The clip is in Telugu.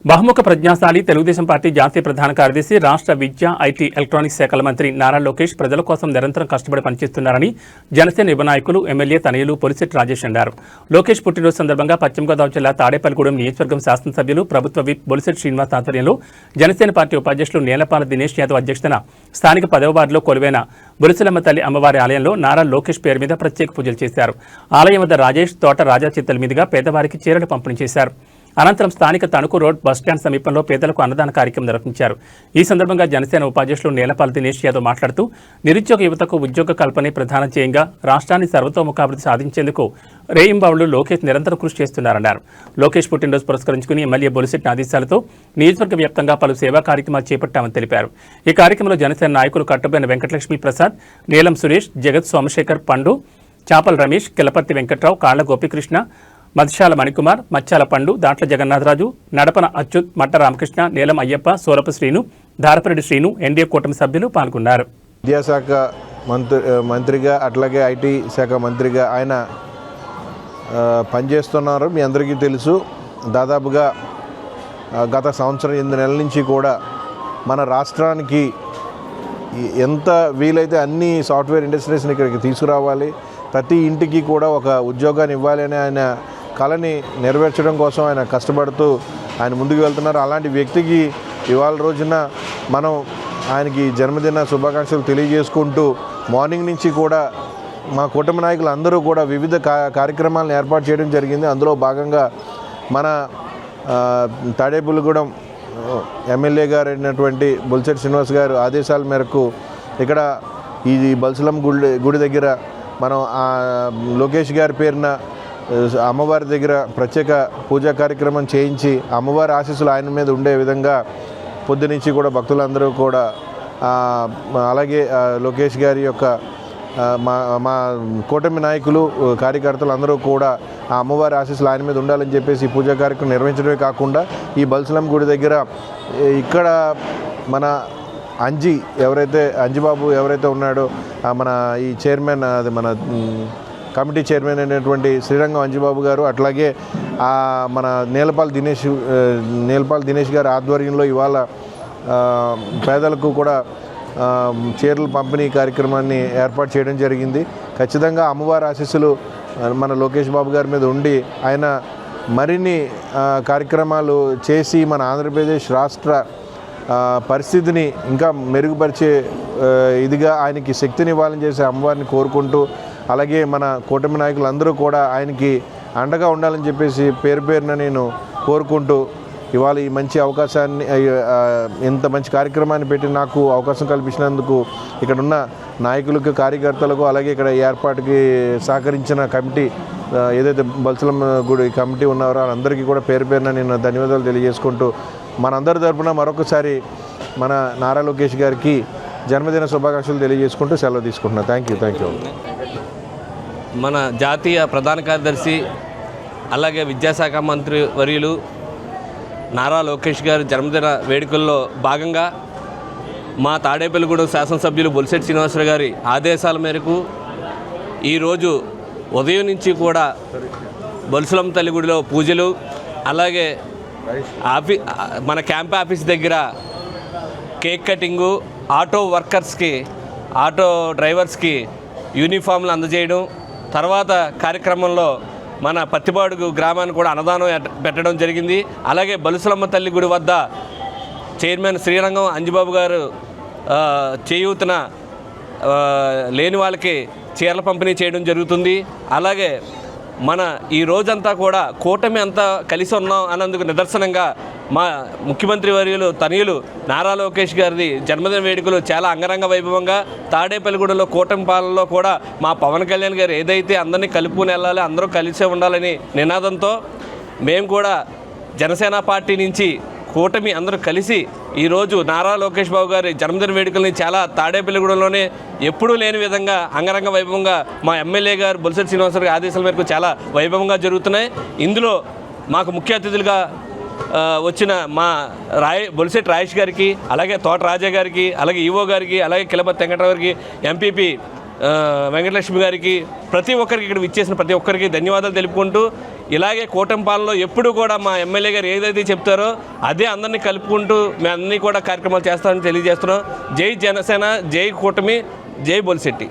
బహుముఖ ప్రజ్ఞాశాలి తెలుగుదేశం పార్టీ జాతీయ ప్రధాన కార్యదర్శి రాష్ట్ర విద్య, ఐటీ, ఎలక్ట్రానిక్స్ శాఖల మంత్రి నారా లోకేష్ ప్రజల కోసం నిరంతరం కష్టపడి పనిచేస్తున్నారని జనసేన యువ నాయకులు, ఎమ్మెల్యే తనయులు పొలిశెట్టి రాజేష్ అన్నారు. లోకేష్ పుట్టినరోజు సందర్భంగా పశ్చిమ గోదావరి జిల్లా తాడేపల్లిగూడెం నియోజకవర్గం శాసనసభ్యులు, ప్రభుత్వ విప్ బొలిశెట్టి శ్రీనివాస్ ఆధ్వర్యంలో జనసేన పార్టీ ఉపాధ్యక్షులు నేలపాల దినేష్ యాదవ్ అధ్యక్షతన స్థానిక 10వ వార్డులో కొలువైన బొలిసెలమ్మ తల్లి అమ్మవారి ఆలయంలో నారా లోకేష్ పేరు మీద ప్రత్యేక పూజలు చేశారు. ఆలయం వద్ద రాజేష్, తోట రాజా చిత్తల మీదుగా పేదవారికి చీరలు పంపిణీ చేశారు. అనంతరం స్థానిక తణుకు రోడ్ బస్టాండ్ సమీపంలో పేదలకు అన్నదాన కార్యక్రమం నిర్వహించారు. ఈ సందర్భంగా జనసేన ఉపాధ్యక్షులు నేలపాల దినేష్ యాదవ్ మాట్లాడుతూ నిరుద్యోగ యువతకు ఉద్యోగ కల్పనే ప్రధాన ధ్యేయంగా రాష్ట్రాన్ని సర్వతోముఖాభివృద్ధి సాధించేందుకు రేయింబావులు లోకేష్ నిరంతరం కృషి చేస్తున్నారన్నారు. లోకేష్ పుట్టినరోజు పురస్కరించుకుని ఎమ్మెల్యే బొలిశెట్టి ఆదేశాలతో నియోజకవర్గ వ్యాప్తంగా పలు సేవా కార్యక్రమాలు చేపట్టామని తెలిపారు. ఈ కార్యక్రమంలో జనసేన నాయకులు కట్టుబైన వెంకటలక్ష్మి ప్రసాద్, నీలం సురేష్, జగత్ సోమశేఖర్, పండు, చాపల రమేష్, కిలపర్తి వెంకట్రావు, కాళ్ల గోపికృష్ణ, మధ్యశాల మణికుమార్, మచ్చాల పండు, దాట్ల జగన్నాథరాజు, నడపన అచ్యుత్, మట్ట రామకృష్ణ, నీలం అయ్యప్ప, సోరపు శ్రీను, దారపరెడ్డి శ్రీను, ఎన్డీఏ కూటమి సభ్యులు పాల్గొన్నారు. విద్యాశాఖ మంత్రిగా అట్లాగే ఐటీ శాఖ మంత్రిగా ఆయన పనిచేస్తున్నారు. మీ అందరికీ తెలుసు. దాదాపుగా గత సంవత్సరం 8 నెలల నుంచి కూడా మన రాష్ట్రానికి ఎంత వీలైతే అన్ని సాఫ్ట్వేర్ ఇండస్ట్రీస్ని ఇక్కడికి తీసుకురావాలి, ప్రతి ఇంటికి కూడా ఒక ఉద్యోగాన్ని ఇవ్వాలి అని ఆయన కళని నెరవేర్చడం కోసం ఆయన కష్టపడుతూ ఆయన ముందుకు వెళ్తున్నారు. అలాంటి వ్యక్తికి ఇవాళ రోజున మనం ఆయనకి జన్మదిన శుభాకాంక్షలు తెలియజేసుకుంటూ మార్నింగ్ నుంచి కూడా మా కూటమి నాయకులు అందరూ కూడా వివిధ కార్యక్రమాలను ఏర్పాటు చేయడం జరిగింది. అందులో భాగంగా మన తాడేపల్లిగూడెం ఎమ్మెల్యే గారు అయినటువంటి బొలిశెట్టి శ్రీనివాస్ గారు ఆదేశాల మేరకు ఇక్కడ ఈ బల్సులమ్మ గుడి దగ్గర మనం లోకేష్ గారి పేరున అమ్మవారి దగ్గర ప్రత్యేక పూజా కార్యక్రమం చేయించి అమ్మవారి ఆశీస్సులు ఆయన మీద ఉండే విధంగా పొద్దునుంచి కూడా భక్తులందరూ కూడా అలాగే లోకేష్ గారి యొక్క మా కూటమి నాయకులు, కార్యకర్తలు అందరూ కూడా ఆ అమ్మవారి ఆశీస్సులు ఆయన మీద ఉండాలని చెప్పేసి ఈ పూజా కార్యక్రమం నిర్వహించడమే కాకుండా ఈ బల్సులమ్మ గుడి దగ్గర ఇక్కడ మన అంజిబాబు ఎవరైతే ఉన్నాడో మన ఈ చైర్మన్, అది మన కమిటీ చైర్మన్ అయినటువంటి శ్రీరంగం అంజిబాబు గారు, అట్లాగే మన నేలపాల దినేష్ గారి ఆధ్వర్యంలో ఇవాళ పేదలకు కూడా చీరల పంపిణీ కార్యక్రమాన్ని ఏర్పాటు చేయడం జరిగింది. ఖచ్చితంగా అమ్మవారి ఆశీస్సులు మన లోకేష్ బాబు గారి మీద ఉండి ఆయన మరిన్ని కార్యక్రమాలు చేసి మన ఆంధ్రప్రదేశ్ రాష్ట్ర పరిస్థితిని ఇంకా మెరుగుపరిచే ఇదిగా ఆయనకి శక్తిని ఇవ్వాలని చేసి అమ్మవారిని కోరుకుంటూ, అలాగే మన కూటమి నాయకులందరూ కూడా ఆయనకి అండగా ఉండాలని చెప్పేసి పేరున నేను కోరుకుంటూ ఇవాళ ఈ మంచి అవకాశాన్ని, ఇంత మంచి కార్యక్రమాన్ని పెట్టి నాకు అవకాశం కల్పించినందుకు ఇక్కడున్న నాయకులకు, కార్యకర్తలకు, అలాగే ఇక్కడ ఏర్పాటుకి సహకరించిన కమిటీ ఏదైతే బల్సులమ్మ గుడి కమిటీ ఉన్నారో వాళ్ళందరికీ కూడా పేరున నేను ధన్యవాదాలు తెలియజేసుకుంటూ మనందరి తరపున మరొకసారి మన నారా లోకేష్ గారికి జన్మదిన శుభాకాంక్షలు తెలియజేసుకుంటూ సెలవు తీసుకుంటున్నాను. Thank you. మన జాతీయ ప్రధాన కార్యదర్శి అలాగే విద్యాశాఖ మంత్రి వర్యులు నారా లోకేష్ గారి జన్మదిన వేడుకల్లో భాగంగా మా తాడేపల్లిగూడెం శాసనసభ్యులు బొలిశెట్టి శ్రీనివాసరావు గారి ఆదేశాల మేరకు ఈరోజు ఉదయం నుంచి కూడా బొలిసెలమ్మ తల్లి గుడిలో పూజలు, అలాగే మన క్యాంప్ ఆఫీస్ దగ్గర కేక్ కటింగు, ఆటో వర్కర్స్కి, ఆటో డ్రైవర్స్కి యూనిఫామ్లు అందజేయడం, తర్వాత కార్యక్రమంలో మన పత్తిపాడు గ్రామాన్ని కూడా అన్నదానం పెట్టడం జరిగింది. అలాగే బొలిసెలమ్మ తల్లి గుడి వద్ద చైర్మన్ శ్రీరంగం అంజిబాబు గారు చేయూతన లేని వాళ్ళకి చీరల పంపిణీ చేయడం జరుగుతుంది. అలాగే మన ఈ రోజంతా కూడా కూటమి అంతా కలిసి ఉన్నాం అన్నందుకు నిదర్శనంగా మా ముఖ్యమంత్రి వర్యులు తనయులు నారా లోకేష్ గారిది జన్మదిన వేడుకలు చాలా అంగరంగ వైభవంగా తాడేపల్లిగూడెంలో కూటమి పాలనలో కూడా మా పవన్ కళ్యాణ్ గారు ఏదైతే అందరినీ కలుపుకుని వెళ్ళాలి, అందరూ కలిసే ఉండాలని నినాదంతో మేము కూడా జనసేన పార్టీ నుంచి కూటమి అందరూ కలిసి ఈరోజు నారా లోకేష్ బాబు గారి జన్మదిన వేడుకల్ని చాలా తాడేపల్లిగూడెంలోనే ఎప్పుడూ లేని విధంగా అంగరంగ వైభవంగా మా ఎమ్మెల్యే గారు బొలిశెట్టి శ్రీనివాసరావు గారి ఆదేశాల మేరకు చాలా వైభవంగా జరుగుతున్నాయి. ఇందులో మాకు ముఖ్య అతిథులుగా వచ్చిన మా బొలిశెట్టి రాజేష్ గారికి, అలాగే తోట రాజా గారికి, అలాగే ఈవో గారికి, అలాగే కిలపర్తి వెంకట్రావు గారికి, ఎంపీపీ వెంకటలక్ష్మి గారికి, ప్రతి ఒక్కరికి ఇక్కడ విచ్చేసిన ప్రతి ఒక్కరికి ధన్యవాదాలు తెలుపుకుంటూ ఇలాగే కూటమి పాలనలో ఎప్పుడు కూడా మా ఎమ్మెల్యే గారు ఏదైతే చెప్తారో అదే అందరినీ కలుపుకుంటూ మేము అన్నీ కూడా కార్యక్రమాలు చేస్తామని తెలియజేస్తున్నాం. జై జనసేన, జై కూటమి, జై బొలిశెట్టి.